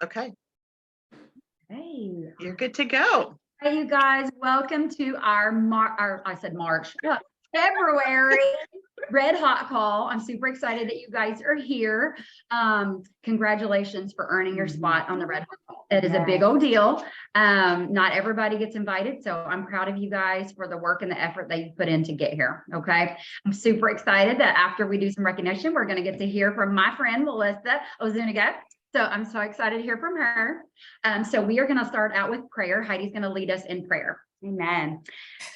Okay, Hey, you're good to go. hey, you guys, welcome to our February Red Hot Call. I'm super excited that you guys are here. Congratulations for earning your spot on the Red Hot Call. It is a big old deal. Not everybody gets invited, so I'm proud of you guys for the work and the effort that you put in to get here. Okay, I'm super excited that after we do some recognition, we're going to get to hear from my friend Melissa Ozuniga. So I'm so excited to hear from her. So we are going to start out with prayer. Heidi's going to lead us in prayer. Amen.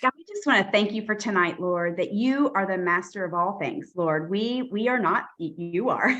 God, we just want to thank you for tonight, Lord, that you are the master of all things, Lord. We are not, you are.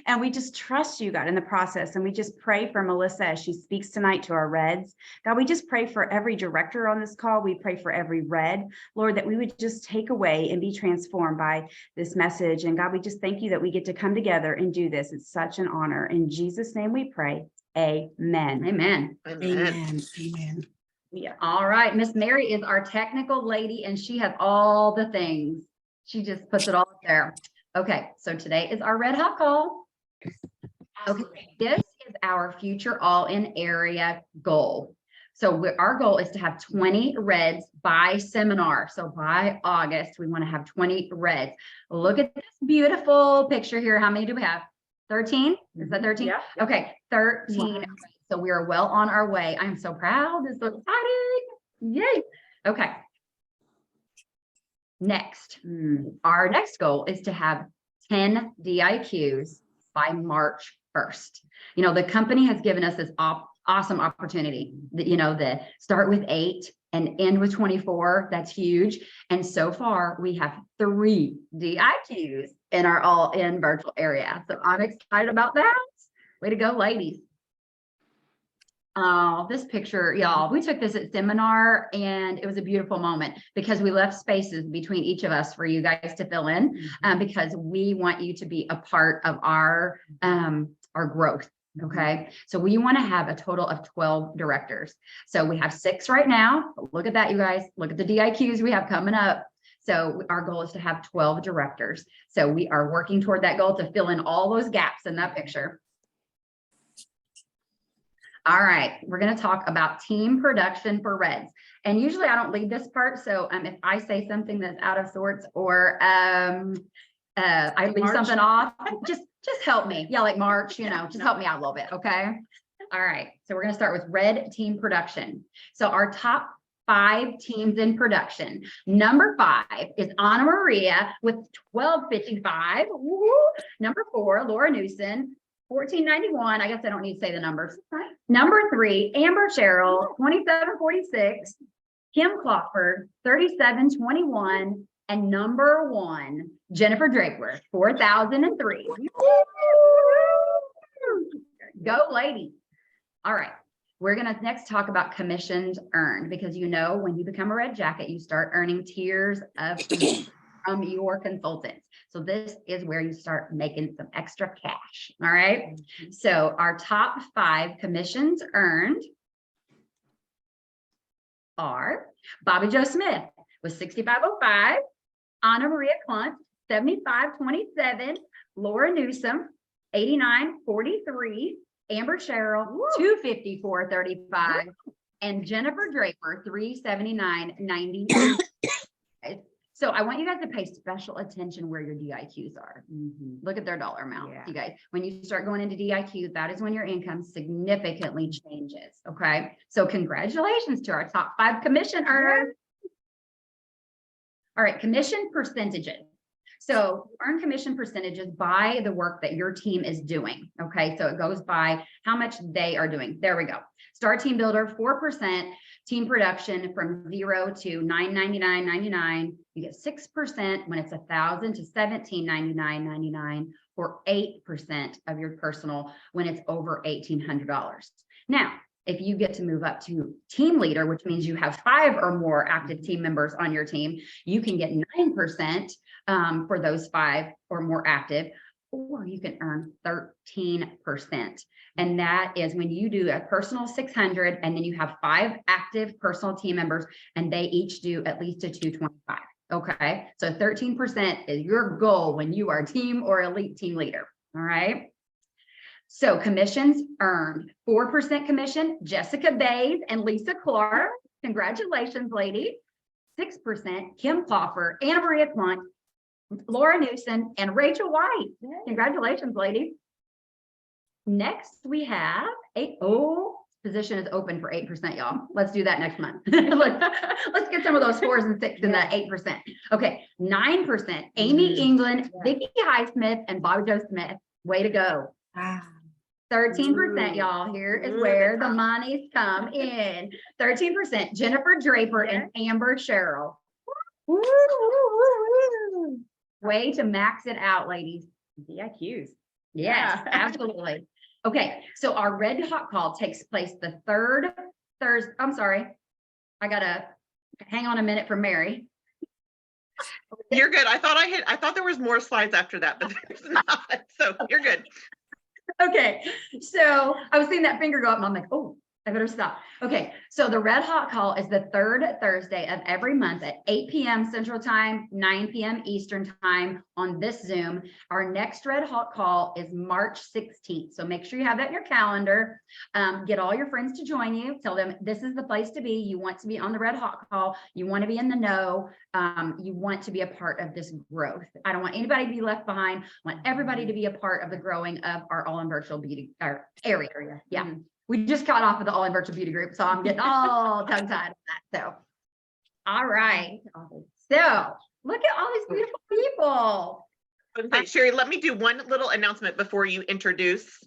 And we just trust you, God, in the process. And we just pray for Melissa as she speaks tonight to our Reds. God, we just pray for every director on this call. We pray for every Red, Lord, that we would just take away and be transformed by this message. And God, we just thank you that we get to come together and do this. It's such an honor. In Jesus' name we pray. Amen. Amen. Amen. Amen. Yeah. All right. Miss Mary is our technical lady and she has all the things. She just puts it all up there. Okay. So today is our Red Hot Call. Okay. This is our future all in area goal. So our goal is to have 20 Reds by seminar. So by August, we want to have 20 Reds. Look at this beautiful picture here. How many do we have? 13? Is that 13? Yeah. Okay. 13. Wow. So we are well on our way. I'm so proud. This is so exciting. Yay. Okay. Next, our next goal is to have 10 DIQs by March 1st. You know, the company has given us this awesome opportunity that, you know, the start with 8 and end with 24. That's huge. And so far we have 3 DIQs in our all in virtual area. So I'm excited about that. Way to go, ladies. Oh, this picture, y'all, we took this at seminar and it was a beautiful moment because we left spaces between each of us for you guys to fill in because we want you to be a part of our growth. Okay. So we want to have a total of 12 directors. So we have 6 right now. Look at that, you guys. Look at the DIQs we have coming up. So our goal is to have 12 directors. So we are working toward that goal to fill in all those gaps in that picture. All right, we're going to talk about team production for Reds. And usually I don't lead this part. So if I say something that's out of sorts or I leave something off, just help me. Yeah, like March, you know, just help me out a little bit. Okay. All right. So we're going to start with Red team production. So our top 5 teams in production. Number 5 is Anna Maria with 1255. Woo-hoo. Number 4, Laura Newson. 1491. I guess I don't need to say the numbers. Number 3, Amber Cheryl, 2746. Kim Crawford, 3721. And number 1, Jennifer Draper, 4003. Go, ladies. All right. We're going to next talk about commissions earned because, you know, when you become a Red Jacket, you start earning tiers of from your consultants. So this is where you start making some extra cash. All right. So our top 5 commissions earned are Bobby Joe Smith with 6505, Anna Maria Clunt, 7527, Laura Newsom, 8943, Amber Cheryl, 25435, and Jennifer Draper, 379.90. So I want you guys to pay special attention where your DIQs are. Look at their dollar amount, you guys. When you start going into DIQs, that is when your income significantly changes. Okay. So congratulations to our top 5 commission earners. All right. Commission percentages. So earn commission percentages by the work that your team is doing. Okay. So it goes by how much they are doing. There we go. Star Team Builder, 4%. Team production from 0 to $999.99. You get 6% when it's 1,000 to $1,799.99, or 8% of your personal when it's over $1,800. Now, if you get to move up to team leader, which means you have 5 or more active team members on your team, you can get 9% for those 5 or more active, or you can earn 13%. And that is when you do a personal 600 and then you have 5 active personal team members and they each do at least a 225. Okay. So 13% is your goal when you are team or elite team leader. All right. So commissions earned, 4% commission, Jessica Bays and Lisa Clark. Congratulations, lady. 6%, Kim Coffer, Anna Maria Quant, Laura Newson, and Rachel White. Congratulations, lady. Next, we have position is open for 8%, y'all. Let's do that next month. Let's get some of those 4s and 6s in that 8%. Okay, 9%, Amy England, Vicki Highsmith, and Bobby Joe Smith. Way to go. Wow. 13%, y'all. Here is where the monies come in. 13%, Jennifer Draper and Amber Sherrill. Way to max it out, ladies. DIQs. Yes, absolutely. Okay, so our red hot call takes place the third Thursday. I'm sorry. I gotta hang on a minute for Mary. You're good. I thought there was more slides after that, but there's not. So you're good. Okay, so I was seeing that finger go up and I'm like, oh, I better stop. Okay, so the red hot call is the third Thursday of every month at 8 p.m. Central Time, 9 p.m. Eastern Time on this Zoom. Our next red hot call is March 16th. So make sure you have that in your calendar. Get all your friends to join you. Tell them this is the place to be. You want to be on the red hot call. You want to be in the know. You want to be a part of this growth. I don't want anybody to be left behind. I want everybody to be a part of the growing of our all in virtual beauty area. Yeah. We just got off of the all in virtual beauty group, so I'm getting all tongue tied on that. So, all right. So look at all these beautiful people. Okay, Sherry, let me do one little announcement before you introduce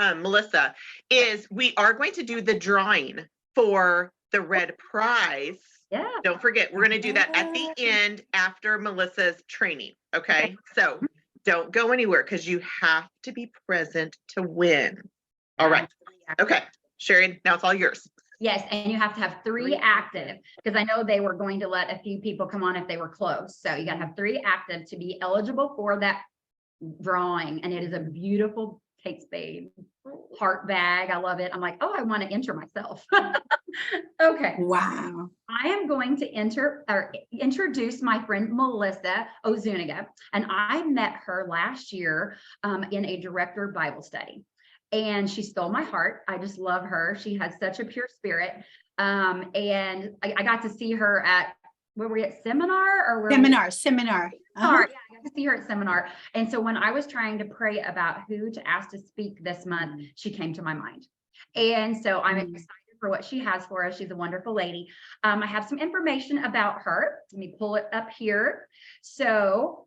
Melissa. Is we are going to do the drawing for the red prize. Yeah. Don't forget, we're going to do that at the end after Melissa's training. Okay, so don't go anywhere because you have to be present to win. All right. Okay, Sherry, now it's all yours. Yes, and you have to have 3 active because I know they were going to let a few people come on if they were close. So you got to have 3 active to be eligible for that drawing. And it is a beautiful Kate Spade heart bag. I love it. I'm like, oh, I want to enter myself. Okay. Wow. I am going to introduce my friend Melissa Ozuniga, and I met her last year in a director Bible study. And she stole my heart. I just love her. She has such a pure spirit. And I got to see her at, where were we at, seminar or Seminar. Seminar. Yeah, I got to see her at seminar. And so when I was trying to pray about who to ask to speak this month, she came to my mind. And so I'm excited for what she has for us. She's a wonderful lady. I have some information about her. Let me pull it up here. So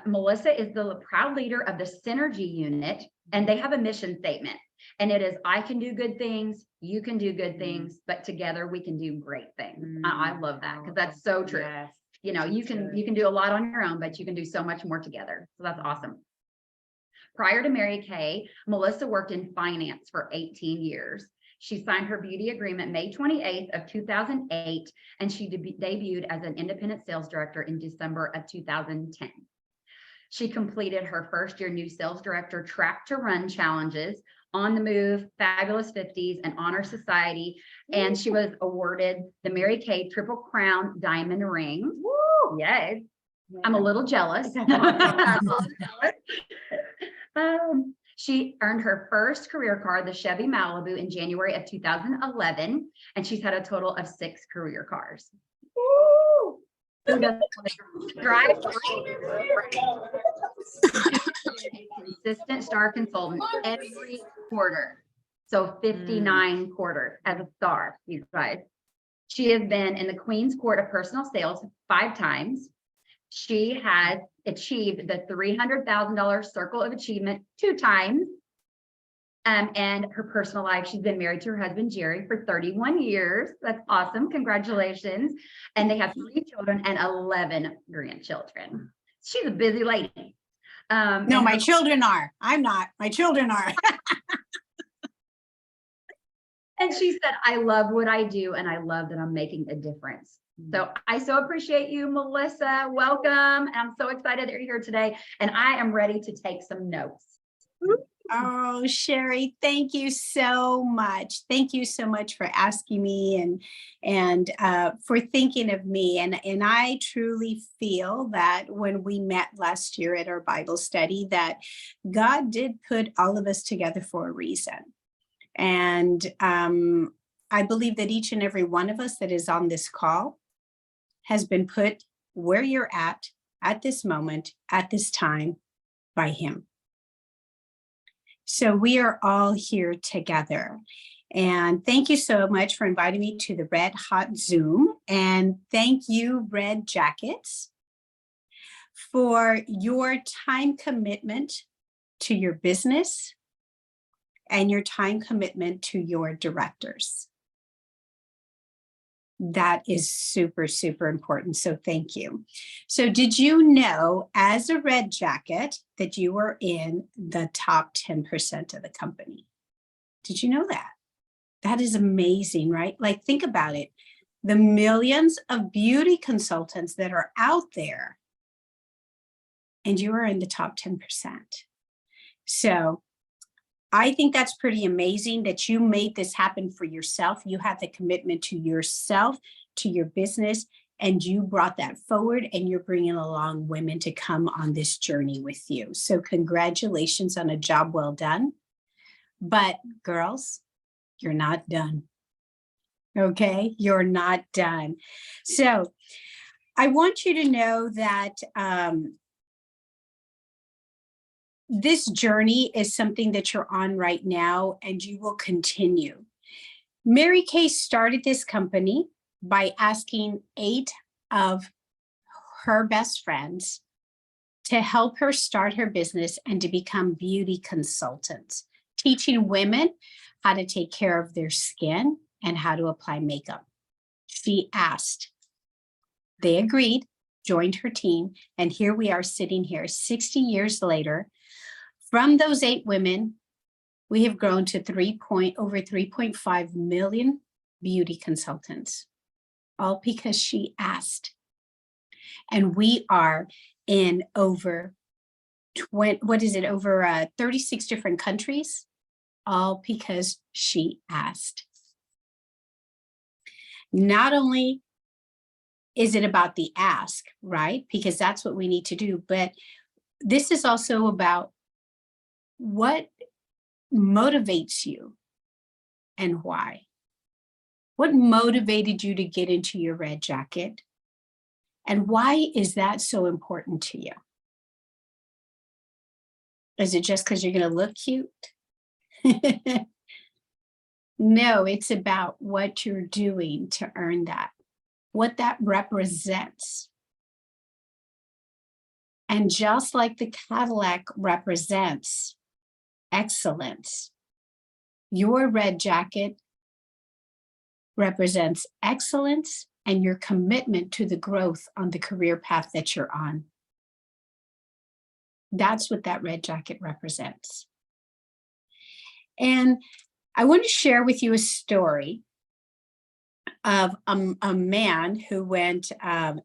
Melissa is the proud leader of the Synergy Unit, and they have a mission statement. And it is, I can do good things, you can do good things, but together we can do great things. I love that because that's so true. Yes. You know, you can do a lot on your own, but you can do so much more together. So that's awesome. Prior to Mary Kay, Melissa worked in finance for 18 years. She signed her beauty agreement May 28th of 2008, and she debuted as an independent sales director in December of 2010. She completed her first year new sales director track to run challenges, On the Move, Fabulous 50s, and Honor Society. And she was awarded the Mary Kay Triple Crown Diamond Ring. Woo! Yes. I'm a little jealous. She earned her first career car, the Chevy Malibu, in January of 2011, and she's had a total of 6 career cars. Woo! Drive consistent star consultant every quarter. So 59 quarters as a star, you guys. She has been in the Queen's Court of Personal Sales 5 times. She has achieved the $300,000 Circle of Achievement 2 times. And her personal life, she's been married to her husband, Jerry, for 31 years. That's awesome. Congratulations. And they have 3 children and 11 grandchildren. She's a busy lady. No, my children are. I'm not. My children are. And she said, I love what I do, and I love that I'm making a difference. So I so appreciate you, Melissa. Welcome. And I'm so excited that you're here today. And I am ready to take some notes. Oh, Sherry, thank you so much. Thank you so much for asking me and for thinking of me. And I truly feel that when we met last year at our Bible study, that God did put all of us together for a reason. And I believe that each and every one of us that is on this call has been put where you're at this moment, at this time, by Him. So we are all here together. And thank you so much for inviting me to the Red Hot Zoom. And thank you, Red Jackets, for your time commitment to your business and your time commitment to your directors. That is super, super important. So thank you. So did you know, as a Red Jacket, that you were in the top 10% of the company? Did you know that? That is amazing, right? Like, think about it. The millions of beauty consultants that are out there, and you are in the top 10%. So I think that's pretty amazing that you made this happen for yourself. You had the commitment to yourself, to your business, and you brought that forward, and you're bringing along women to come on this journey with you. So congratulations on a job well done. But girls, you're not done. Okay, you're not done. So I want you to know that this journey is something that you're on right now, and you will continue. Mary Kay started this company by asking 8 of her best friends to help her start her business and to become beauty consultants, teaching women how to take care of their skin and how to apply makeup. She asked, they agreed, joined her team, and here we are sitting here 60 years later. From those 8 women, we have grown to over 3.5 million beauty consultants, all because she asked. And we are in over 36 different countries, all because she asked. Not only is it about the ask, right? Because that's what we need to do, but this is also about what motivates you and why. What motivated you to get into your Red Jacket? And why is that so important to you? Is it just because you're going to look cute? No, it's about what you're doing to earn that, what that represents. And just like the Cadillac represents excellence, your Red Jacket represents excellence and your commitment to the growth on the career path that you're on. That's what that Red Jacket represents. And I want to share with you a story of a man who went, and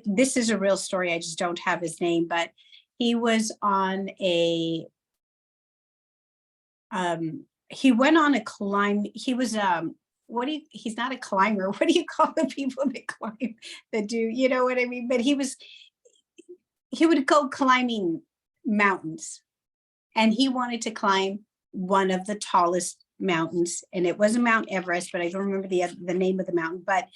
this is a real story, I just don't have his name, but he was on he went on a climb, he was, he's not a climber, what do you call the people that climb, that do, you know what I mean? But he would go climbing mountains, and he wanted to climb one of the tallest mountains, and it wasn't Mount Everest, but I don't remember the name of the mountain. But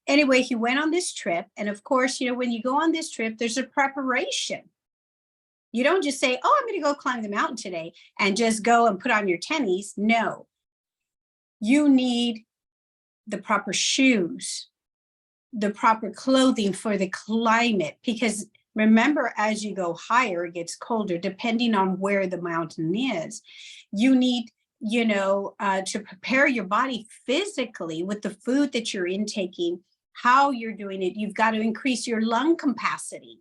anyway, he went on this trip, and of course, you know, when you go on this trip, there's a preparation. You don't just say, oh, I'm going to go climb the mountain today and just go and put on your tennies. No, you need the proper shoes, the proper clothing for the climate, because remember, as you go higher, it gets colder, depending on where the mountain is. You need, you know, to prepare your body physically with the food that you're intaking, how you're doing it. You've got to increase your lung capacity.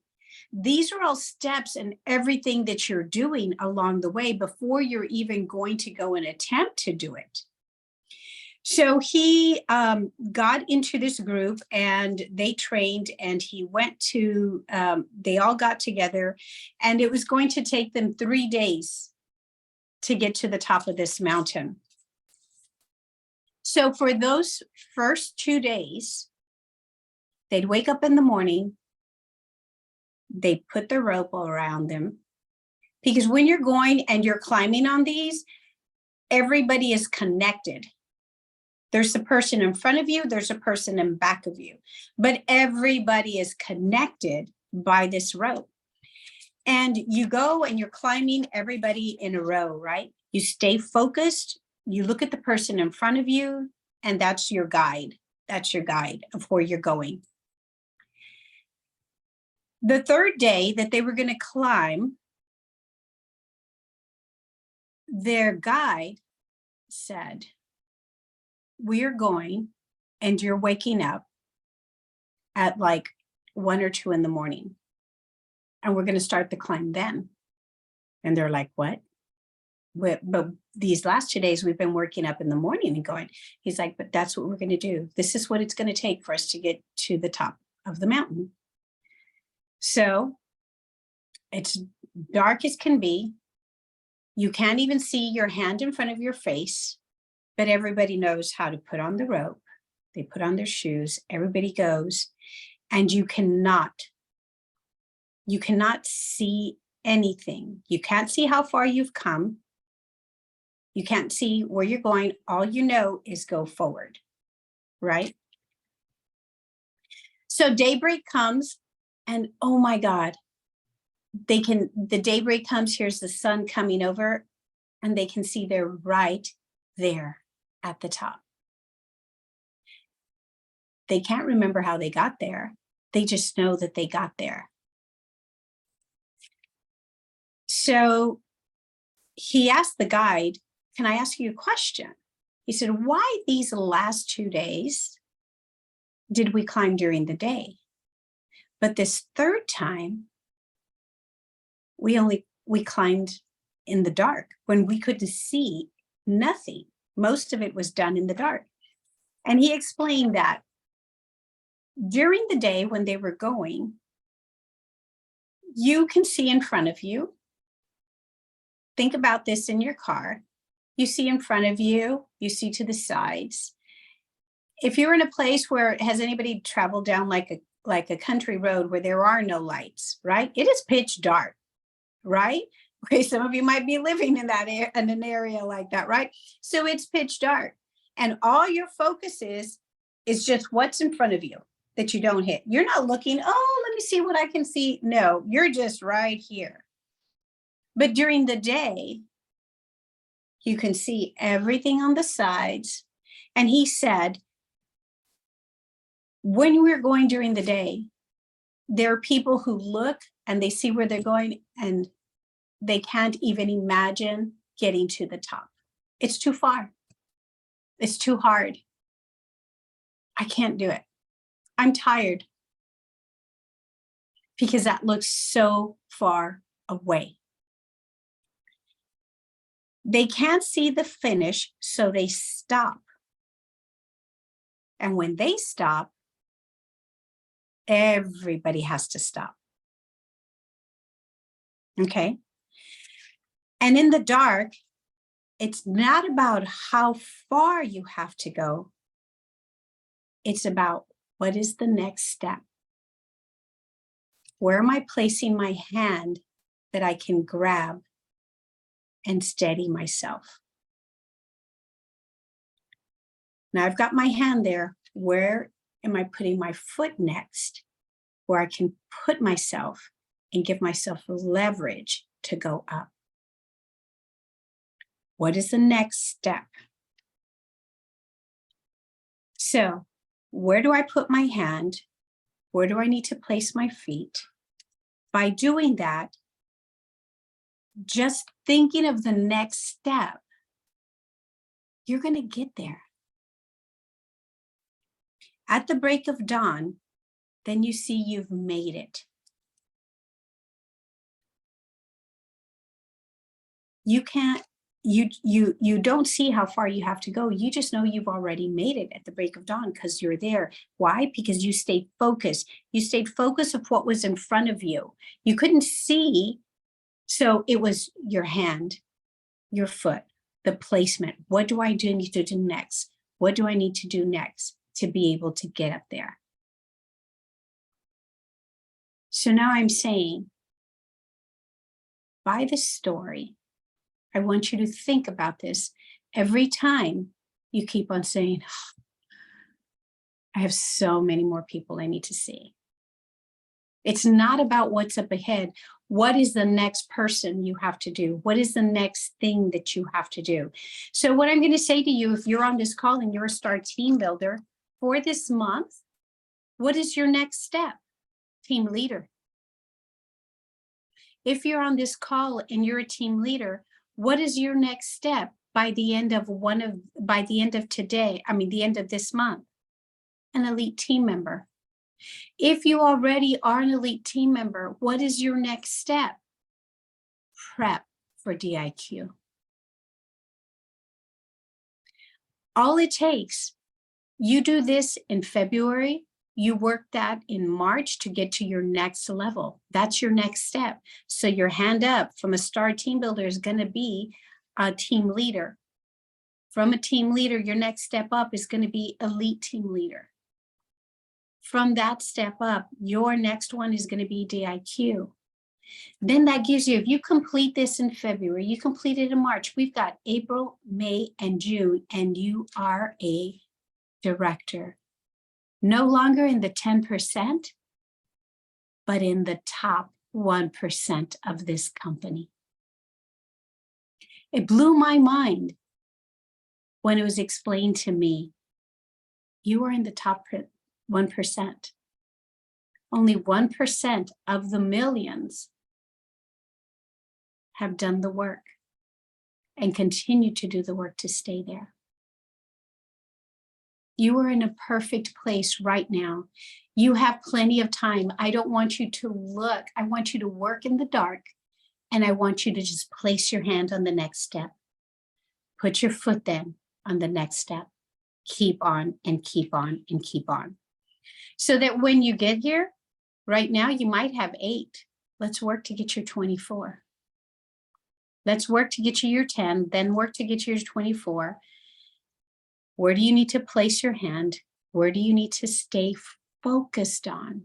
These are all steps and everything that you're doing along the way before you're even going to go and attempt to do it. So he got into this group, and they trained, and he went to, they all got together, and it was going to take them 3 days to get to the top of this mountain. So for those first 2 days, they'd wake up in the morning, they'd put the rope around them. Because when you're going and you're climbing on these, everybody is connected. There's a person in front of you, there's a person in back of you, but everybody is connected by this rope. And you go and you're climbing everybody in a row, right? You stay focused, you look at the person in front of you, and that's your guide. That's your guide of where you're going. The third day that they were going to climb, their guide said, we're going and you're waking up at like 1 or 2 in the morning. And we're going to start the climb then. And they're like, what? But these last 2 days, we've been working up in the morning and going. He's like, but that's what we're going to do. This is what it's going to take for us to get to the top of the mountain. So it's dark as can be. You can't even see your hand in front of your face, but everybody knows how to put on the rope. They put on their shoes. Everybody goes, and you cannot see anything. You can't see how far you've come. You can't see where you're going. All you know is go forward, right? So daybreak comes, and oh my God, the daybreak comes, here's the sun coming over, and they can see they're right there at the top. They can't remember how they got there. They just know that they got there. So he asked the guide, can I ask you a question? He said, why these last 2 days did we climb during the day? But this third time, we climbed in the dark when we couldn't see nothing. Most of it was done in the dark. And he explained that during the day when they were going, you can see in front of you. Think about this in your car. You see in front of you, you see to the sides. If you're in a place where, has anybody traveled down like a country road where there are no lights, right? It is pitch dark, right? Okay, some of you might be living in an area like that, right? So it's pitch dark, and all your focus is just what's in front of you that you don't hit. You're not looking, oh, let me see what I can see. No, you're just right here. But during the day, you can see everything on the sides. And he said, when we're going during the day, there are people who look and they see where they're going and they can't even imagine getting to the top. It's too far. It's too hard. I can't do it. I'm tired because that looks so far away. They can't see the finish, so they stop. And when they stop, everybody has to stop. Okay? And in the dark, it's not about how far you have to go. It's about what is the next step? Where am I placing my hand that I can grab and steady myself? Now I've got my hand there. Where am I putting my foot next? Where I can put myself and give myself leverage to go up. What is the next step? So, where do I put my hand? Where do I need to place my feet? By doing that, just thinking of the next step, you're going to get there. At the break of dawn, then you see you've made it. You can't, you don't see how far you have to go. You just know you've already made it at the break of dawn because you're there. Why? Because you stayed focused. You stayed focused of what was in front of you. You couldn't see, so it was your hand. your foot, the placement. What do I need to do next? What do I need to do next to be able to get up there? So now I'm saying, by the story, I want you to think about this every time you keep on saying, I have so many more people I need to see. It's not about what's up ahead. What is the next person you have to do? What is the next thing that you have to do? So what I'm going to say to you, if you're on this call and you're a STAR team builder for this month, what is your next step? Team leader. If you're on this call and you're a team leader, what is your next step by the end of today? I mean, the end of this month, an elite team member. If you already are an elite team member, what is your next step? Prep for DIQ. All it takes, you do this in February, you work that in March to get to your next level. That's your next step. So your hand up from a STAR team builder is going to be a team leader. From a team leader, your next step up is going to be elite team leader. From that step up, your next one is going to be DIQ. Then that gives you, if you complete this in February, you complete it in March, we've got April, May, and June, and you are a director. No longer in the 10%, but in the top 1% of this company. It blew my mind when it was explained to me, you are in the top 1%. Only 1% of the millions have done the work and continue to do the work to stay there. You are in a perfect place right now. You have plenty of time. I don't want you to look. I want you to work in the dark, and I want you to just place your hand on the next step. Put your foot then on the next step. Keep on and keep on and keep on. So that when you get here, right now you might have 8. Let's work to get your 24. Let's work to get you your 10, then work to get you your 24. Where do you need to place your hand? Where do you need to stay focused on?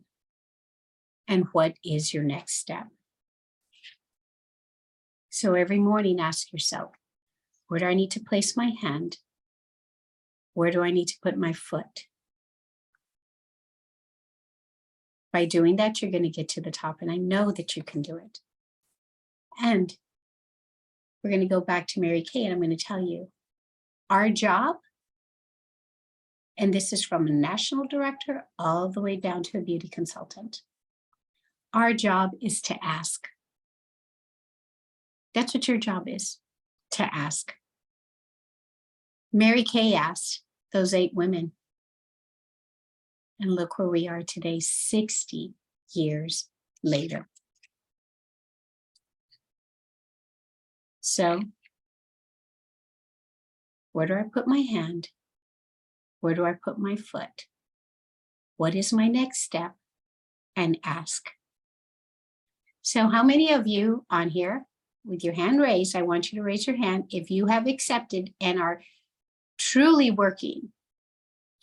And what is your next step? So every morning, ask yourself, where do I need to place my hand? Where do I need to put my foot? By doing that, you're going to get to the top, and I know that you can do it. And we're going to go back to Mary Kay, and I'm going to tell you, our job, and this is from a national director all the way down to a beauty consultant, our job is to ask. That's what your job is, to ask. Mary Kay asked those 8 women. And look where we are today, 60 years later. So, where do I put my hand? Where do I put my foot? What is my next step? And ask. So how many of you on here with your hand raised, I want you to raise your hand if you have accepted and are truly working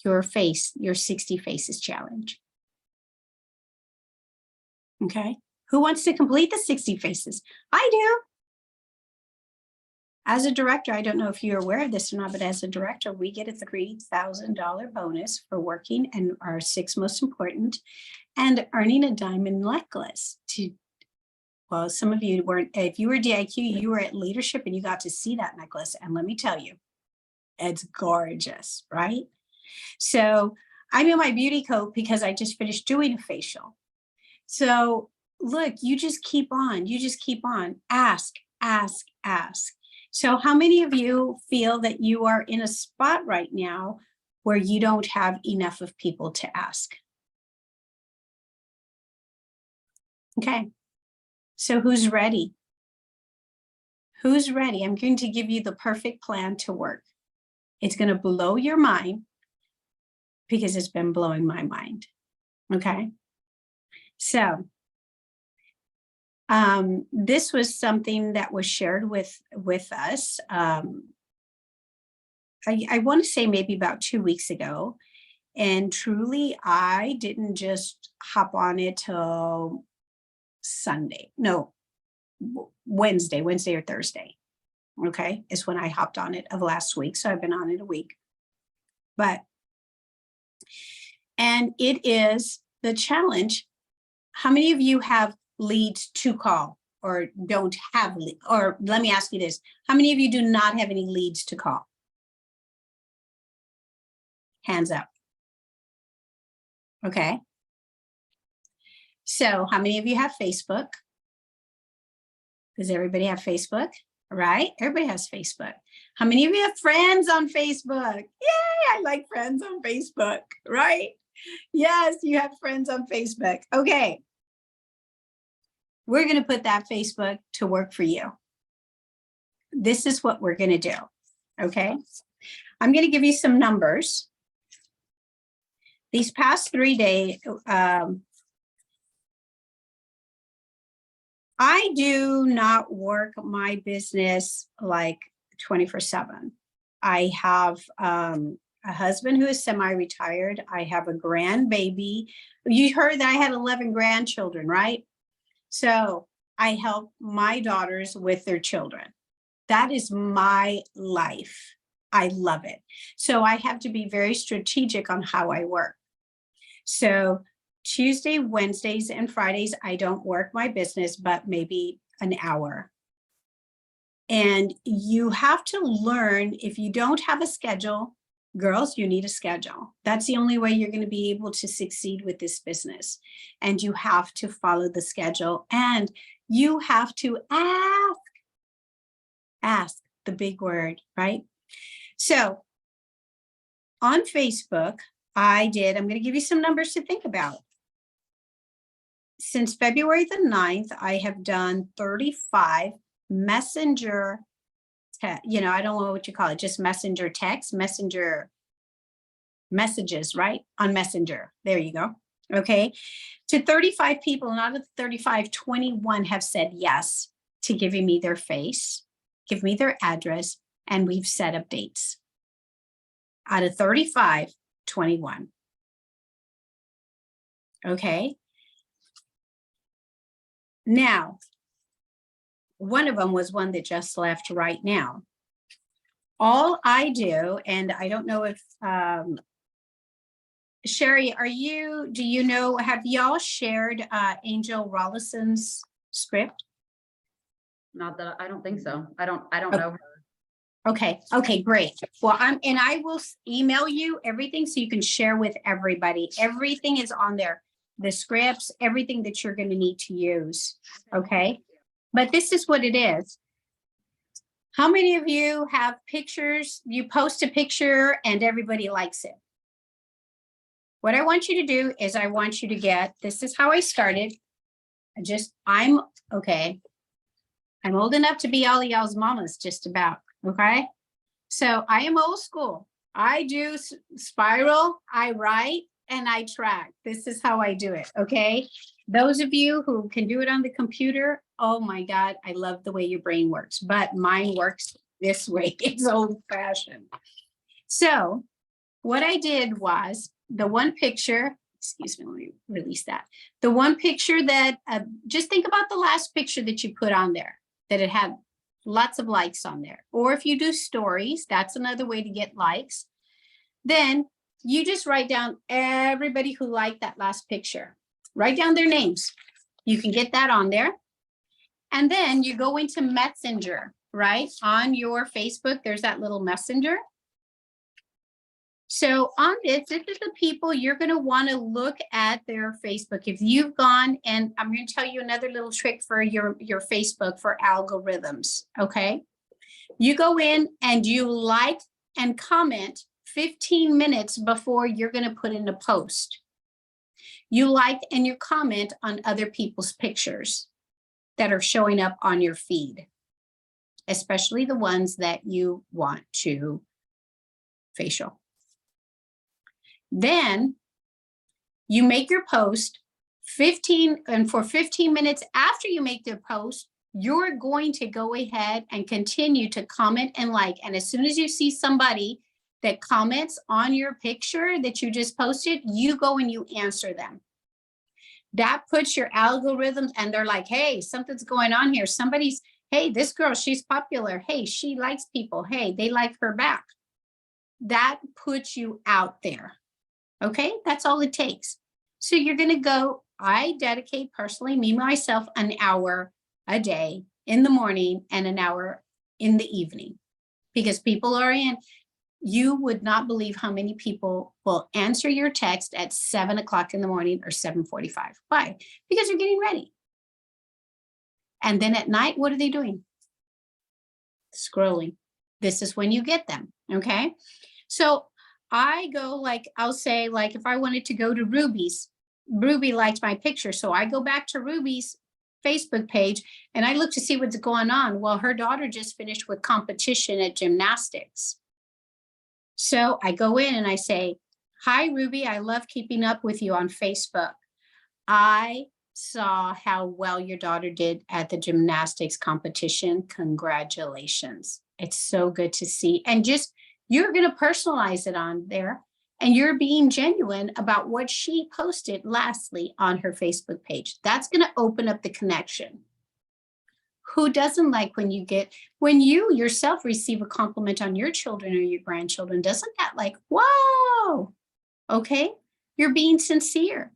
your 60 Faces challenge. Okay, who wants to complete the 60 Faces? I do. As a director, I don't know if you're aware of this or not, but as a director, we get a $3,000 bonus for working and our 6 most important and earning a diamond necklace to, well, some of you weren't, if you were DIQ, you were at leadership and you got to see that necklace. And let me tell you, it's gorgeous, right? So I'm in my beauty coat because I just finished doing a facial. So look, you just keep on, ask, ask, ask. So how many of you feel that you are in a spot right now where you don't have enough of people to ask? Okay, so who's ready? Who's ready? I'm going to give you the perfect plan to work. It's going to blow your mind because it's been blowing my mind. Okay, so This was something that was shared with us. I want to say maybe about 2 weeks ago. And truly, I didn't just hop on it till Sunday. No, Wednesday or Thursday. Okay, is when I hopped on it of last week. So I've been on it a week. And it is the challenge. How many of you have leads to call or don't have, or let me ask you this. How many of you do not have any leads to call? Hands up. Okay. So how many of you have Facebook? Does everybody have Facebook? Right? Everybody has Facebook. How many of you have friends on Facebook? Yay, I like friends on Facebook, right? Yes, you have friends on Facebook. Okay. We're going to put that Facebook to work for you. This is what we're going to do. Okay. I'm going to give you some numbers. These past 3 days, I do not work my business like 24/7. I have a husband who is semi-retired. I have a grandbaby. You heard that I had 11 grandchildren, right? So I help my daughters with their children. That is my life. I love it. So I have to be very strategic on how I work. So Tuesday, Wednesdays, and Fridays, I don't work my business, but maybe an hour. And you have to learn, if you don't have a schedule, girls, you need a schedule. That's the only way you're going to be able to succeed with this business. And you have to follow the schedule, and you have to ask the big word, right? So on Facebook, I'm going to give you some numbers to think about. Since February the 9th, I have done 35 messenger, I don't know what you call it, just messenger text, messenger messages, right? On Messenger. There you go. Okay. To 35 people, and out of the 35, 21 have said yes to giving me their face, give me their address, and we've set up dates. Out of 35, 21. Okay. Now, one of them was one that just left right now. All I do, and I don't know if, Sherry, do you know, have y'all shared Angel Rollison's script? Not that, I don't think so. I don't know her. Okay, great. Well, I will email you everything so you can share with everybody. Everything is on there. The scripts, everything that you're going to need to use. Okay. But this is what it is. How many of you have pictures? You post a picture and everybody likes it. What I want you to do is I want you to this is how I started. I'm old enough to be all of y'all's mamas, just about. Okay. So I am old school. I do spiral, I write, and I track. This is how I do it. Okay. Those of you who can do it on the computer, oh my God, I love the way your brain works, but mine works this way. It's old fashioned. So what I did was the one picture, excuse me, let me release that. The one picture that, just think about the last picture that you put on there, that it had lots of likes on there. Or if you do stories, that's another way to get likes. Then you just write down everybody who liked that last picture. Write down their names. You can get that on there. And then you go into Messenger, right? On your Facebook, there's that little Messenger. So on this is the people you're going to want to look at their Facebook. If you've gone, and I'm going to tell you another little trick for your Facebook for algorithms, okay? You go in and you like and comment 15 minutes before you're going to put in a post. You like and you comment on other people's pictures that are showing up on your feed, especially the ones that you want to facial. Then you make your post for 15 minutes after you make the post, you're going to go ahead and continue to comment and like. And as soon as you see somebody that comments on your picture that you just posted, you go and you answer them. That puts your algorithms, and they're like, hey, something's going on here. Hey, this girl, she's popular. Hey, she likes people. Hey, they like her back. That puts you out there. Okay, that's all it takes. So you're going to go, I dedicate personally, me, myself, an hour a day in the morning and an hour in the evening, because people are in. You would not believe how many people will answer your text at 7 o'clock in the morning or 7:45. Why? Because you're getting ready. And then at night, what are they doing? Scrolling. This is when you get them. Okay. So I go, like, I'll say, like, if I wanted to go to Ruby's, Ruby liked my picture. So I go back to Ruby's Facebook page and I look to see what's going on. Well, her daughter just finished with competition at gymnastics. So I go in and I say, hi, Ruby, I love keeping up with you on Facebook. I saw how well your daughter did at the gymnastics competition. Congratulations. It's so good to see. And just, you're going to personalize it on there, and you're being genuine about what she posted lastly on her Facebook page. That's going to open up the connection. Who doesn't like when you yourself receive a compliment on your children or your grandchildren? Doesn't that, like, whoa, okay, you're being sincere.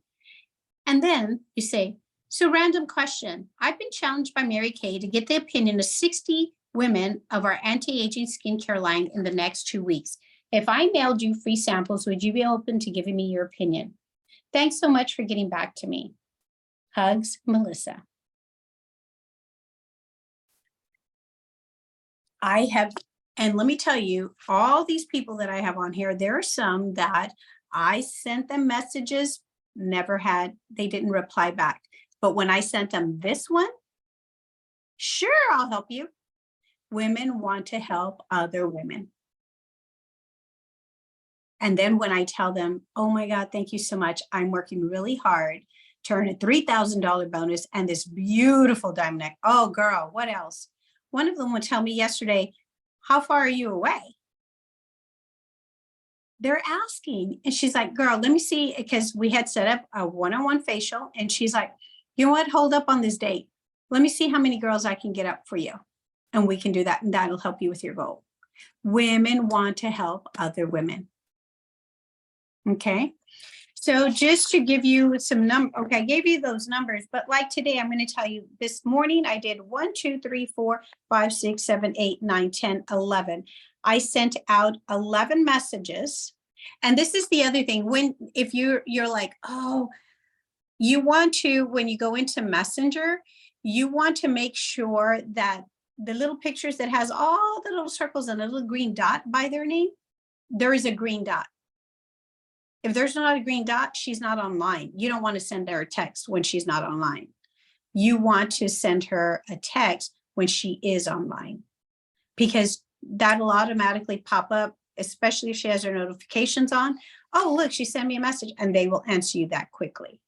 And then you say, so random question. I've been challenged by Mary Kay to get the opinion of 60 women of our anti-aging skincare line in the next 2 weeks. If I mailed you free samples, would you be open to giving me your opinion? Thanks so much for getting back to me. Hugs, Melissa. I have, and let me tell you, all these people that I have on here, there are some that I sent them messages, they didn't reply back. But when I sent them this one, sure, I'll help you. Women want to help other women. And then when I tell them, oh my God, thank you so much. I'm working really hard to earn a $3,000 bonus and this beautiful diamond neck. Oh girl, what else? One of them would tell me yesterday, how far are you away? They're asking. And she's like, girl, let me see, because we had set up a one-on-one facial. And she's like, you know what? Hold up on this date. Let me see how many girls I can get up for you. And we can do that. And that'll help you with your goal. Women want to help other women. Okay. So just to give you some numbers, okay, I gave you those numbers, but like today, I'm going to tell you this morning, I did 1, 2, 3, 4, 5, 6, 7, 8, 9, 10, 11. I sent out 11 messages. And this is the other thing, if you're like, oh, you want to, when you go into Messenger, you want to make sure that the little pictures that has all the little circles and a little green dot by their name, there is a green dot. If there's not a green dot, she's not online. You don't want to send her a text when she's not online. You want to send her a text when she is online, because that'll automatically pop up, especially if she has her notifications on. Oh, look, she sent me a message, and they will answer you that quickly.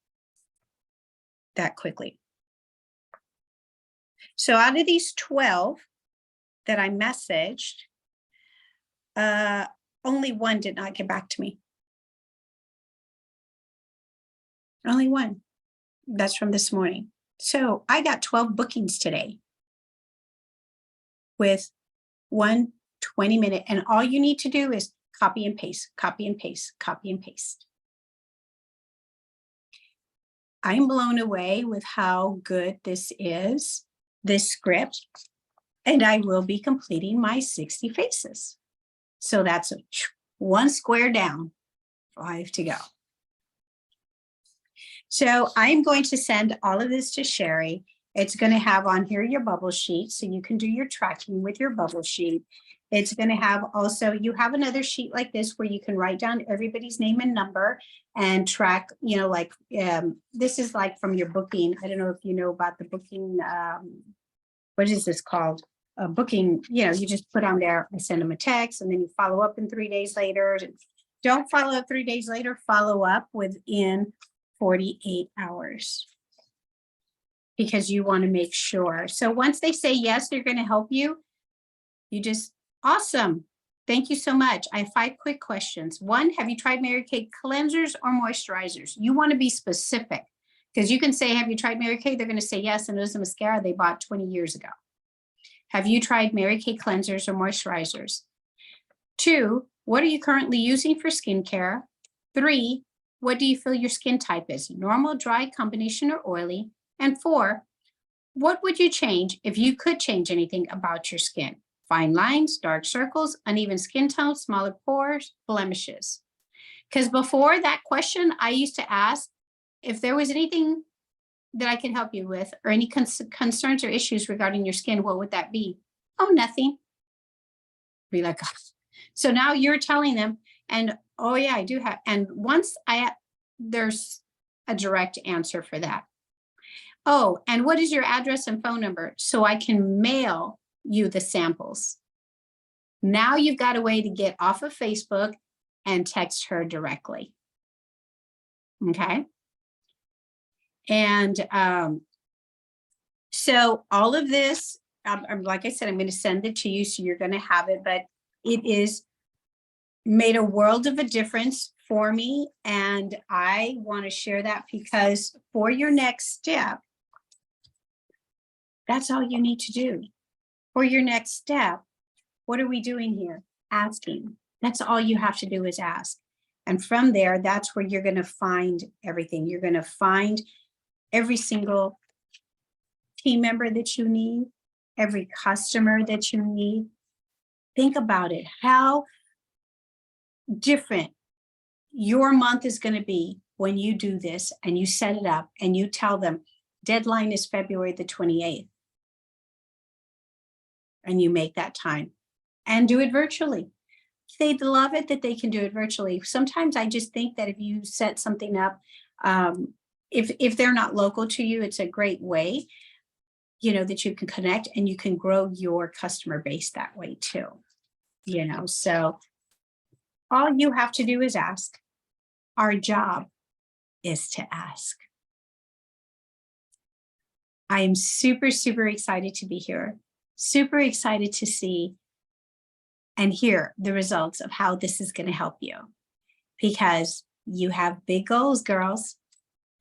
So out of these 12 that I messaged, only one did not get back to me. Only one. That's from this morning. So I got 12 bookings today with 1 20-minute. And all you need to do is copy and paste, copy and paste, copy and paste. I'm blown away with how good this is, this script. And I will be completing my 60 faces. So that's 1 square down, 5 to go. So I'm going to send all of this to Sherry. It's going to have on here your bubble sheet, so you can do your tracking with your bubble sheet. It's going to have also, you have another sheet like this where you can write down everybody's name and number and track, you know, like this is like from your booking. I don't know if you know about the booking. What is this called? Booking, you know, you just put on there and send them a text, and then you follow up in 3 days later. Don't follow up 3 days later, follow up within 48 hours. Because you want to make sure. So once they say yes, they're going to help you. You just, awesome. Thank you so much. I have 5 quick questions. 1, have you tried Mary Kay cleansers or moisturizers? You want to be specific because you can say, have you tried Mary Kay? They're going to say yes. And it was a mascara they bought 20 years ago. Have you tried Mary Kay cleansers or moisturizers? 2, what are you currently using for skincare? 3, what do you feel your skin type is? Normal, dry, combination, or oily? And 4, what would you change if you could change anything about your skin? Fine lines, dark circles, uneven skin tone, smaller pores, blemishes. Because before that question, I used to ask if there was anything that I could help you with or any concerns or issues regarding your skin, what would that be? Oh, nothing. Be like, oh. So now you're telling them, and oh yeah, I do have. And once there's a direct answer for that. Oh, and what is your address and phone number so I can mail you the samples? Now you've got a way to get off of Facebook and text her directly. Okay. And so all of this, like I said, I'm going to send it to you so you're going to have it, but it is made a world of a difference for me. And I want to share that because for your next step, that's all you need to do. For your next step, what are we doing here? Asking. That's all you have to do is ask. And from there, that's where you're going to find everything. You're going to find every single team member that you need, every customer that you need. Think about it, how different your month is going to be when you do this and you set it up and you tell them deadline is February the 28th. And you make that time and do it virtually. They'd love it that they can do it virtually. Sometimes I just think that if you set something up, if they're not local to you, it's a great way, that you can connect and you can grow your customer base that way too. So all you have to do is ask. Our job is to ask. I am super, super excited to be here. Super excited to see and hear the results of how this is going to help you because you have big goals, girls.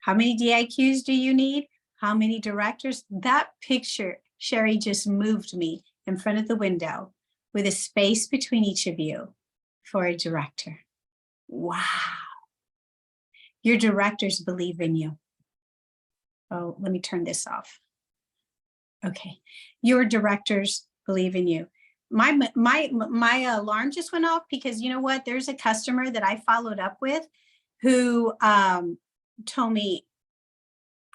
How many DIQs do you need? How many directors? That picture, Sherry, just moved me in front of the window with a space between each of you for a director. Wow. Your directors believe in you. Oh, let me turn this off. Okay, your directors believe in you. My alarm just went off because you know what? There's a customer that I followed up with who told me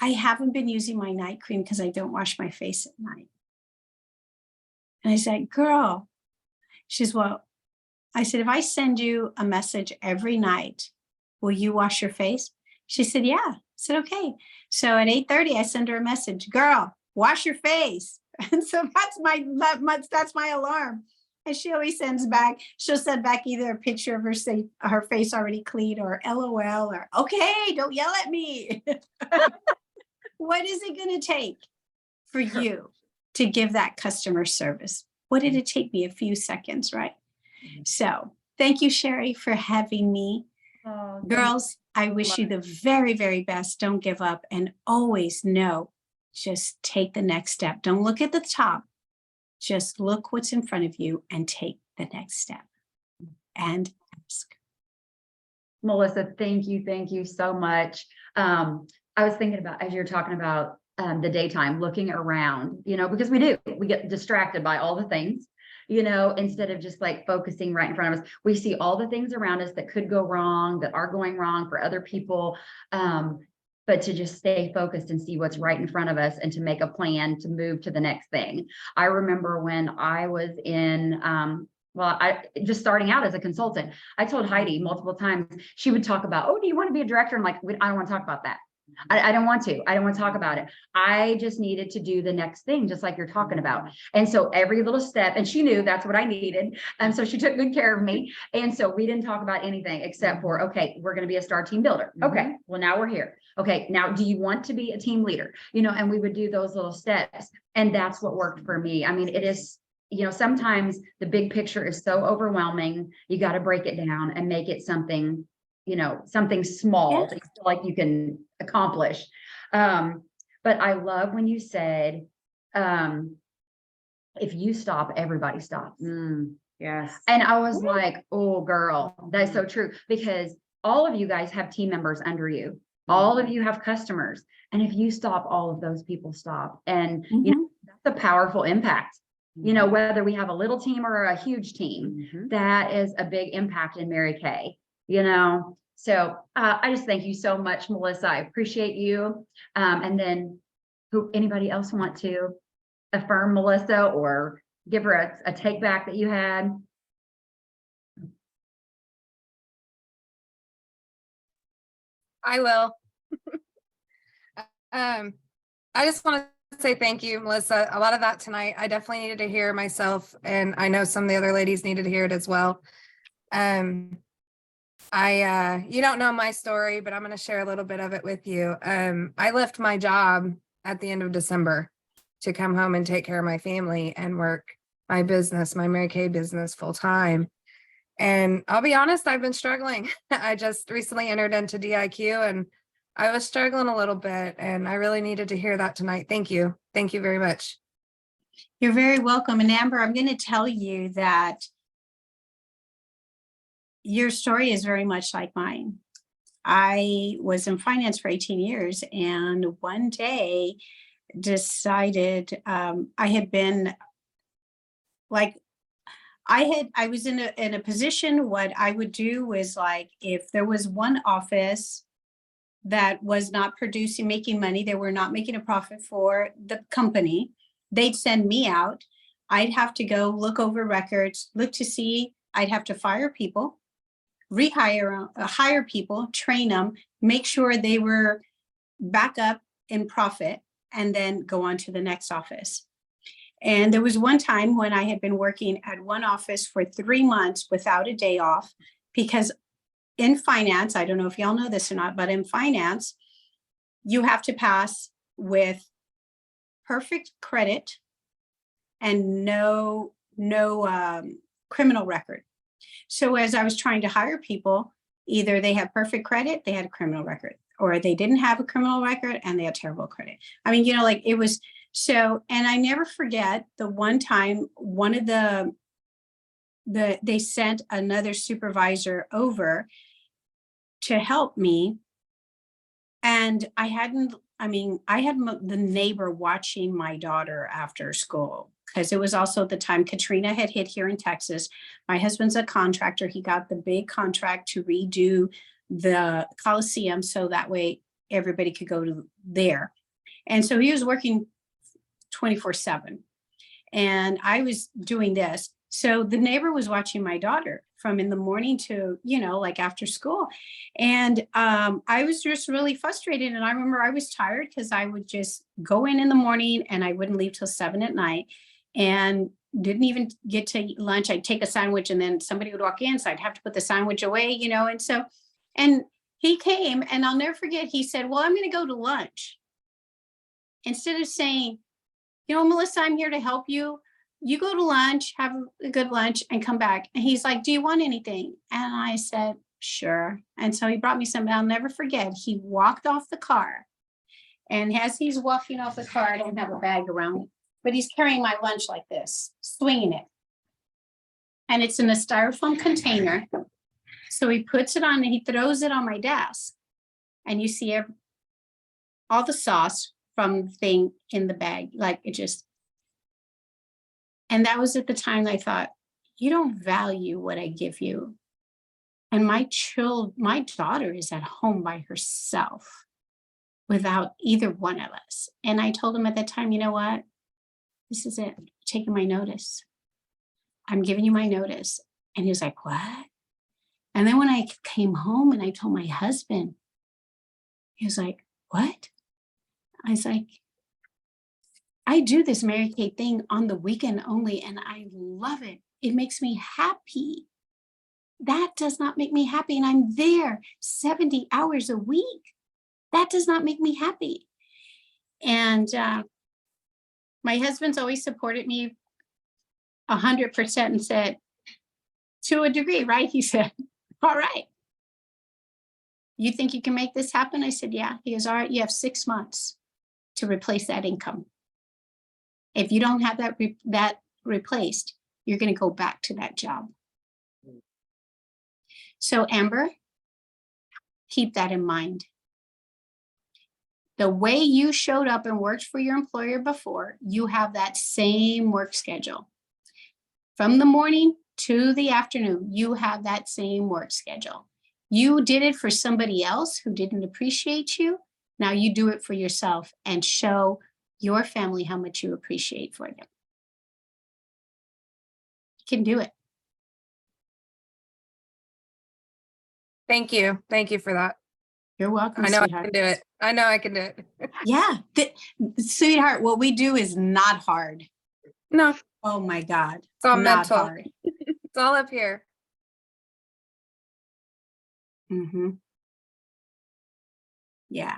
I haven't been using my night cream because I don't wash my face at night. And I said, girl, she says, well, I said, if I send you a message every night, will you wash your face? She said, yeah. I said, okay. So at 8:30, I send her a message, girl, wash your face. And so that's my alarm. And she always sends back, she'll send back either a picture of her face already clean or LOL or okay, don't yell at me. What is it going to take for you to give that customer service? What did it take me? A few seconds, right? So thank you, Sherry, for having me. Girls, I wish you the very, very best. Don't give up and always know. Just take the next step. Don't look at the top. Just look what's in front of you and take the next step and ask. Melissa, thank you so much. I was thinking about, as you're talking about the daytime, looking around, because we get distracted by all the things, instead of just like focusing right in front of us. We see all the things around us that could go wrong, that are going wrong for other people. But to just stay focused and see what's right in front of us and to make a plan to move to the next thing. I remember when I was in, I just starting out as a consultant, I told Heidi multiple times, she would talk about, oh, do you want to be a director? I'm like, I don't want to talk about that. I don't want to. I don't want to talk about it. I just needed to do the next thing, just like you're talking about. And so every little step, and she knew that's what I needed. And so she took good care of me. And so we didn't talk about anything except for, okay, we're going to be a star team builder. Okay, well, now we're here. Okay, now do you want to be a team leader? You know, and we would do those little steps. And that's what worked for me. I mean, it is, you know, sometimes the big picture is so overwhelming. You got to break it down and make it something, you know, something small that you feel like you can accomplish. But I love when you said, if you stop, everybody stops. Yes. And I was like, oh, girl, that's so true. Because all of you guys have team members under you. All of you have customers. And if you stop, all of those people stop. And, you know, that's a powerful impact. You know, whether we have a little team or a huge team, that is a big impact in Mary Kay, you know? So I just thank you so much, Melissa. I appreciate you. And then anybody else want to affirm Melissa or give her a take back that you had? I will. I just want to say thank you, Melissa. A lot of that tonight, I definitely needed to hear myself, and I know some of the other ladies needed to hear it as well. You don't know my story, but I'm going to share a little bit of it with you. I left my job at the end of December to come home and take care of my family and work my business, my Mary Kay business, full time. And I'll be honest, I've been struggling. I just recently entered into DIQ and I was struggling a little bit, and I really needed to hear that tonight. Thank you. Thank you very much. You're very welcome. And Amber, I'm going to tell you that your story is very much like mine. I was in finance for 18 years and one day decided I had been like, I was in a position. What I would do was, like, if there was one office that was not making money, they were not making a profit for the company, they'd send me out. I'd have to go look over records, look to see, I'd have to fire people, hire people, train them, make sure they were back up in profit, and then go on to the next office. And there was one time when I had been working at one office for 3 months without a day off, because in finance, I don't know if y'all know this or not, but in finance, you have to pass with perfect credit and no criminal record. So as I was trying to hire people, either they had perfect credit, they had a criminal record, or they didn't have a criminal record and they had terrible credit. I mean, you know, like, it was so, and I never forget the one time they sent another supervisor over to help me. And I had the neighbor watching my daughter after school, because it was also the time Katrina had hit here in Texas. My husband's a contractor. He got the big contract to redo the Coliseum, so that way everybody could go to there. And so he was working 24/7. And I was doing this. So the neighbor was watching my daughter from in the morning to, you know, like after school. And I was just really frustrated. And I remember I was tired because I would just go in the morning and I wouldn't leave till 7 at night, and didn't even get to eat lunch. I'd take a sandwich and then somebody would walk in. So I'd have to put the sandwich away, you know. And he came, and I'll never forget, he said, well, I'm going to go to lunch. Instead of saying, you know, Melissa, I'm here to help you. You go to lunch, have a good lunch, and come back. And he's like, do you want anything? And I said, sure. And so he brought me something. I'll never forget. He walked off the car. And as he's walking off the car, I don't have a bag around me, but he's carrying my lunch like this, swinging it. And it's in a styrofoam container. So he puts it on and he throws it on my desk. And you see all the sauce from the thing in the bag, like it just. And that was at the time I thought, you don't value what I give you. And my daughter is at home by herself without either one of us. And I told him at that time, you know what? This is it. I'm taking my notice. I'm giving you my notice. And he was like, what? And then when I came home and I told my husband, he was like, what? I was like, I do this Mary Kay thing on the weekend only, and I love it. It makes me happy. That does not make me happy. And I'm there 70 hours a week. That does not make me happy. And my husband's always supported me 100% and said, to a degree, right? He said, all right. You think you can make this happen? I said, yeah. He goes, all right, you have 6 months to replace that income. If you don't have that replaced, you're going to go back to that job. So Amber, keep that in mind. The way you showed up and worked for your employer before, you have that same work schedule. From the morning to the afternoon, you have that same work schedule. You did it for somebody else who didn't appreciate you. Now you do it for yourself and show your family how much you appreciate for them. You can do it. Thank you. Thank you for that. You're welcome, I know I sweetheart. can do it. I know I can do it. Yeah, sweetheart, what we do is not hard. No, it's Oh my God, all not mental. hard. It's all up here. Mm-hmm. Yeah.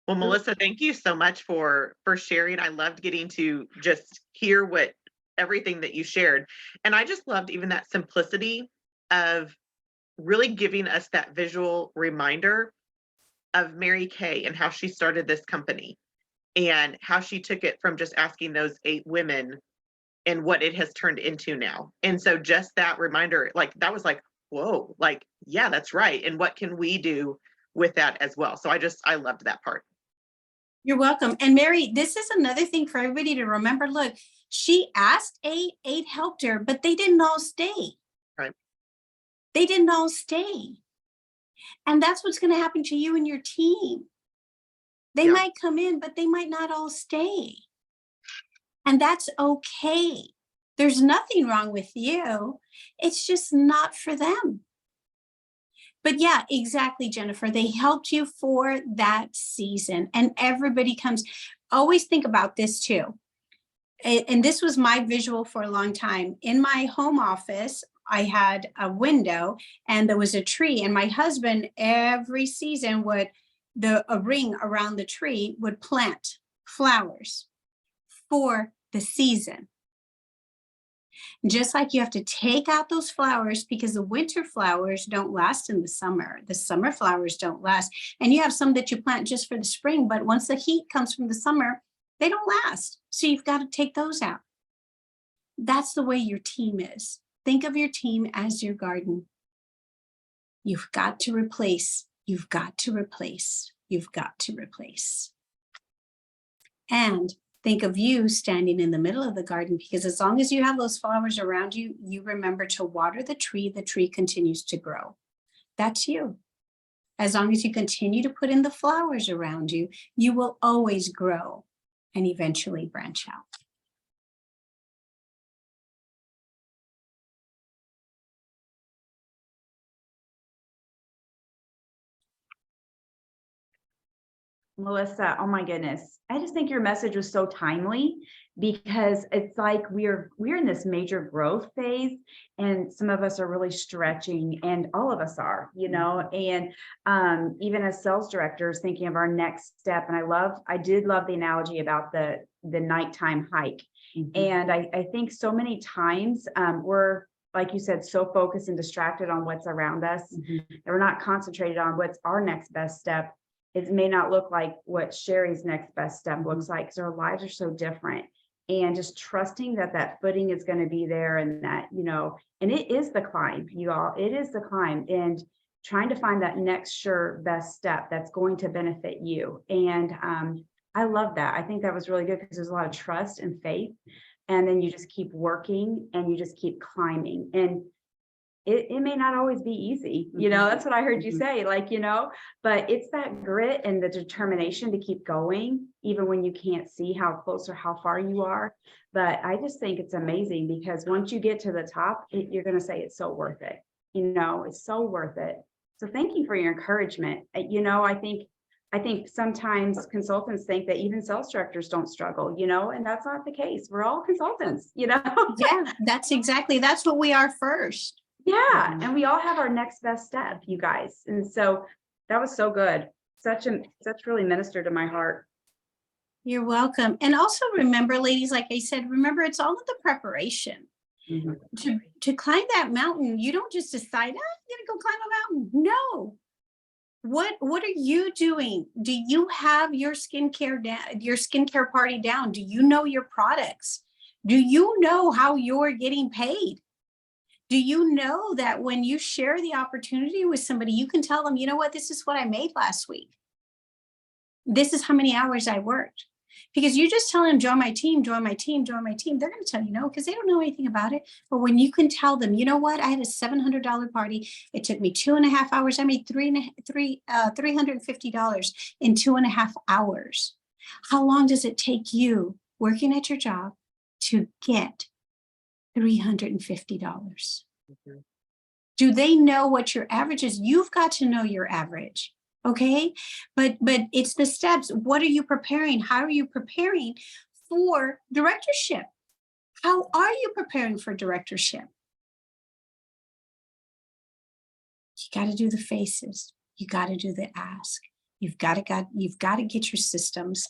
Well, Melissa, thank you so much for sharing. I loved getting to just hear what everything that you shared. And I just loved even that simplicity of really giving us that visual reminder of Mary Kay and how she started this company and how she took it from just asking those 8 women and what it has turned into now. And so just that reminder, like that was like, whoa, like, yeah, that's right. And what can we do with that as well? So I loved that part. You're welcome. And Mary, this is another thing for everybody to remember. Look, she asked 8, 8 helped her, but they didn't all stay. Right. They didn't all stay. And that's what's going to happen to you and your team. They Yeah. might come in, but they might not all stay. And that's okay. There's nothing wrong with you. It's just not for them. But yeah, exactly, Jennifer. They helped you for that season, and everybody comes. Always think about this too. And this was my visual for a long time. In my home office, I had a window and there was a tree, and my husband every season would, a ring around the tree would plant flowers for the season. Just like you have to take out those flowers because the winter flowers don't last in the summer. The summer flowers don't last. And you have some that you plant just for the spring, but once the heat comes from the summer, they don't last. So you've got to take those out. That's the way your team is. Think of your team as your garden. You've got to replace, you've got to replace, you've got to replace. And think of you standing in the middle of the garden, because as long as you have those flowers around you, you remember to water the tree continues to grow. That's you. As long as you continue to put in the flowers around you, you will always grow and eventually branch out. Melissa, oh my goodness. I just think your message was so timely, because it's like we're in this major growth phase, and some of us are really stretching, and all of us are, you know, and even as sales directors thinking of our next step. And I did love the analogy about the nighttime hike. And I think so many times we're, like you said, so focused and distracted on what's around us, and we're not concentrated on what's our next best step. It may not look like what Sherry's next best step looks like, because our lives are so different. And just trusting that that footing is going to be there, and that, you know, and it is the climb, you all, it is the climb, and trying to find that next sure best step that's going to benefit you. And I love that. I think that was really good, because there's a lot of trust and faith, and then you just keep working and you just keep climbing. And it may not always be easy, you know, that's what I heard you say, like, you know, but it's that grit and the determination to keep going, even when you can't see how close or how far you are. But I just think it's amazing, because once you get to the top, you're going to say it's so worth it. You know, it's so worth it. So thank you for your encouragement. You know, I think sometimes consultants think that even sales directors don't struggle, you know, and that's not the case. We're all consultants, you know? Yeah, that's what we are first. Yeah, and we all have our next best step, you guys. And so that was so good. Such really ministered to my heart. You're welcome. And also remember, ladies, like I said, remember it's all in the preparation. To climb that mountain. You don't just decide, I'm gonna go climb a mountain. No. What are you doing? Do you have your skincare party down? Do you know your products? Do you know how you're getting paid? Do you know that when you share the opportunity with somebody, you can tell them, you know what, this is what I made last week. This is how many hours I worked. Because you just tell them, join my team, join my team, join my team. They're going to tell you no, because they don't know anything about it. But when you can tell them, you know what, I had a $700 party. It took me 2.5 hours. I made $350 in 2.5 hours. How long does it take you working at your job to get $350? Do they know what your average is? You've got to know your average. Okay, but it's the steps. What are you preparing? How are you preparing for directorship? How are you preparing for directorship? You got to do the faces. You got to do the ask. You've got to get your systems,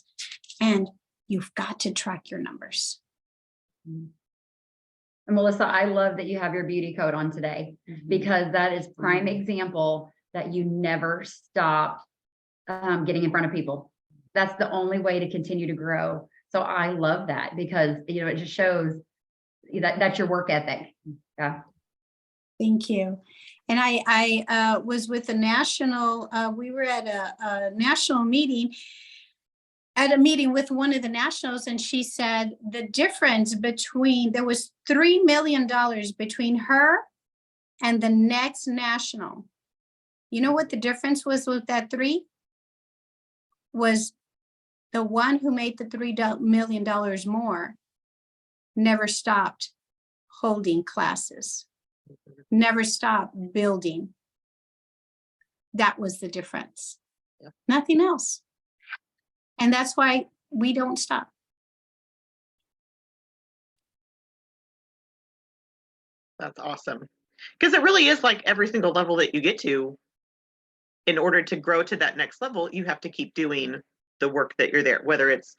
and you've got to track your numbers. And Melissa, I love that you have your beauty coat on today, because that is prime example that you never stop getting in front of people. That's the only way to continue to grow. So I love that, because, you know, it just shows that that's your work ethic. Yeah. Thank you. And I was with a national, we were at a national meeting, with one of the nationals, and she said the difference there was $3 million between her and the next national. You know what the difference was with that 3? Was the one who made the $3 million more never stopped holding classes, never stopped building. That was the difference. Yeah. Nothing else. And that's why we don't stop. That's awesome. Because it really is like every single level that you get to, in order to grow to that next level, you have to keep doing the work that you're there, whether it's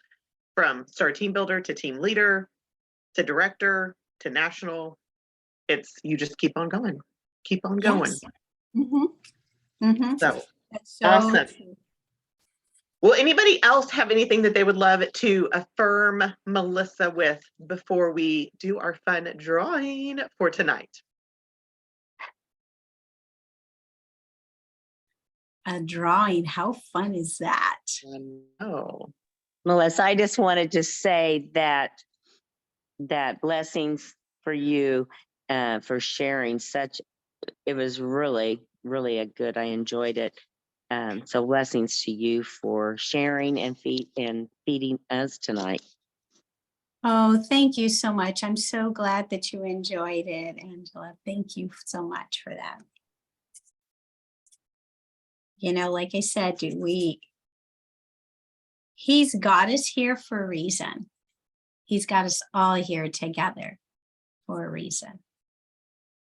from Star Team Builder to team leader, to director, to national. You just keep on going, keep on going. Yes. So That's so awesome. true. Will anybody else have anything that they would love to affirm Melissa with before we do our fun drawing for tonight? A drawing, how fun is that? Oh, Melissa, I just wanted to say that blessings for you for sharing it was really, really I enjoyed it. So blessings to you for sharing and feeding us tonight. Oh, thank you so much. I'm so glad that you enjoyed it, Angela. Thank you so much for that. You know, like I said, he's got us here for a reason. He's got us all here together for a reason.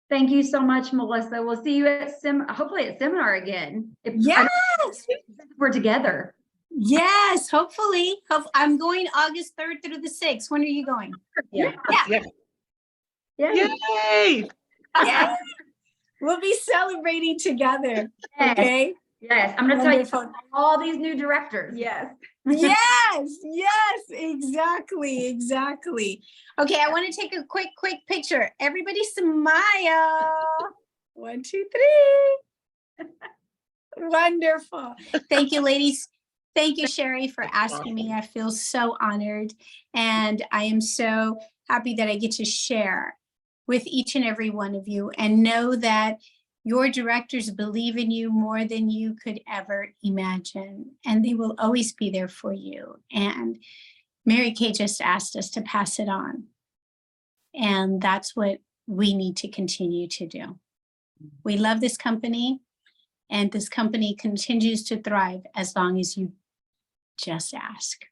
Thank you so much, Melissa. We'll see you at hopefully at seminar again. Yes, We're together. yes, hopefully. I'm going August 3rd through the 6th. When are you going? Yeah. yeah. Yeah. Yay! Yes. We'll be celebrating together. Yes. Okay. Yes. I'm going to tell you Wonderful. all these new directors. Yes. Yes, exactly. Okay, I want to take a quick picture. Everybody smile. 1, 2, 3. Wonderful. Thank you, ladies. Thank you, Sherry, for asking me. I feel so honored, and I am so happy that I get to share with each and every one of you, and know that your directors believe in you more than you could ever imagine, and they will always be there for you. And Mary Kay just asked us to pass it on. And that's what we need to continue to do. We love this company. And this company continues to thrive as long as you just ask.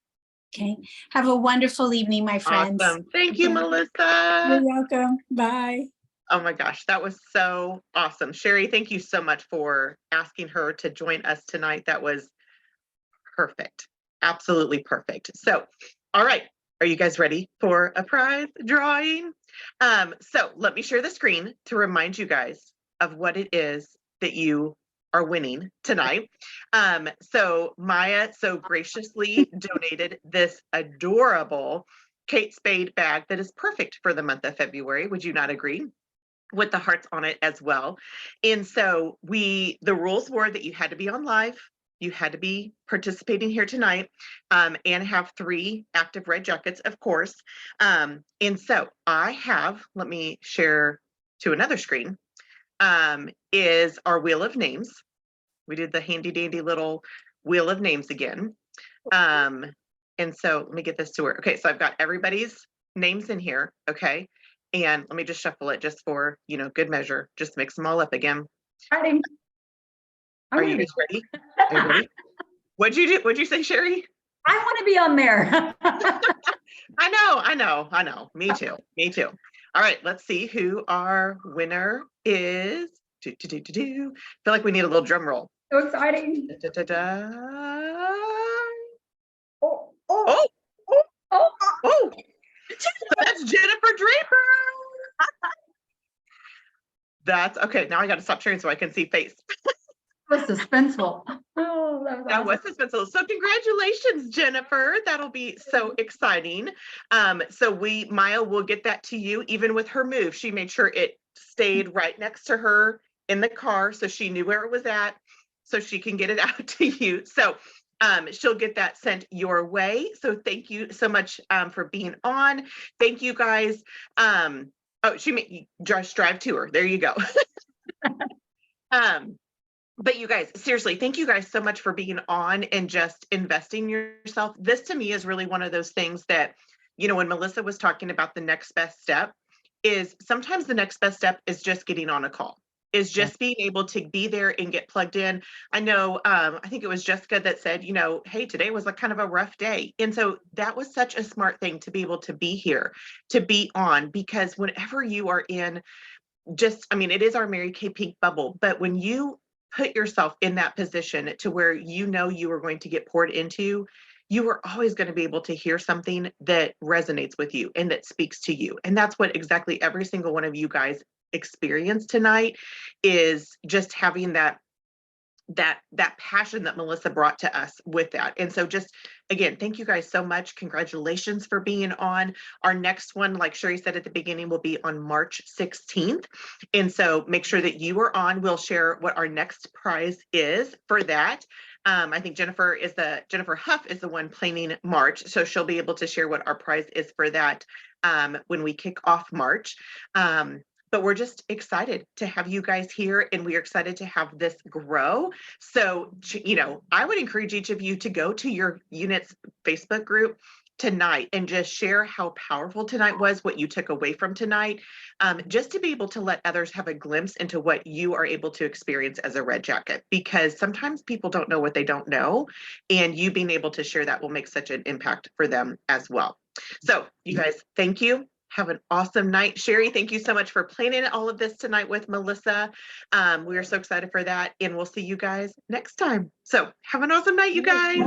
Okay. Have a wonderful evening, my friends. Awesome. Thank you, You're Melissa. welcome. Bye. Oh my gosh, that was so awesome. Sherry, thank you so much for asking her to join us tonight. That was perfect. Absolutely perfect. So, all right. Are you guys ready for a prize drawing? So let me share the screen to remind you guys of what it is that you are winning tonight. So Maya so graciously donated this adorable Kate Spade bag that is perfect for the month of February. Would you not agree? With the hearts on it as well. And so the rules were that you had to be on live, you had to be participating here tonight, and have 3 active red jackets, of course. And so I have, let me share to another screen, is our wheel of names. We did the handy dandy little wheel of names again. And so let me get this to her. Okay, so I've got everybody's names in here, okay? And let me just shuffle it just for, good measure, just mix them all up again. Ready? I'm Are you ready. guys ready? Are you ready? What'd you do? What'd you say, Sherry? I want to be on there. I know. Me too. All right, let's see who our winner is. Feel like we need a little drum roll. So exciting. Da-da-da. Oh, Oh, oh. oh, that's Jennifer Draper. That's okay. Now I got to stop sharing so I can see face. Was suspenseful. Oh, That was suspenseful. So congratulations, Jennifer. That'll be so exciting. So Maya will get that to you. Even with her move, she made sure it stayed right next to her in the car, so she knew where it was at, so she can get it out to you. So she'll get that sent your way. So thank you so much for being on. Thank you guys. Oh, she made just drive to her. There you go. But you guys, seriously, thank you guys so much for being on and just investing yourself. This to me is really one of those things that, when Melissa was talking about the next best step, is sometimes the next best step is just getting on a call, is just being able to be there and get plugged in. I know, I think it was Jessica that said, hey, today was kind of a rough day. And so that was such a smart thing to be able to be here, to be on, because whenever you are in it is our Mary Kay Pink bubble, but when you put yourself in that position to where you are going to get poured into, you are always going to be able to hear something that resonates with you and that speaks to you. And that's what exactly every single one of you guys experienced tonight, is just having that passion that Melissa brought to us with that. And so just, again, thank you guys so much. Congratulations for being on. Our next one, like Sherry said at the beginning, will be on March 16th. And so make sure that you are on. We'll share what our next prize is for that. I think Jennifer Huff is the one planning March. So she'll be able to share what our prize is for that when we kick off March. But we're just excited to have you guys here, and we are excited to have this grow. So, I would encourage each of you to go to your unit's Facebook group tonight and just share how powerful tonight was, what you took away from tonight, just to be able to let others have a glimpse into what you are able to experience as a red jacket, because sometimes people don't know what they don't know, and you being able to share that will make such an impact for them as well. So you guys, thank you. Have an awesome night. Sherry, thank you so much for planning all of this tonight with Melissa. We are so excited for that, and we'll see you guys next time. So have an awesome night, you guys.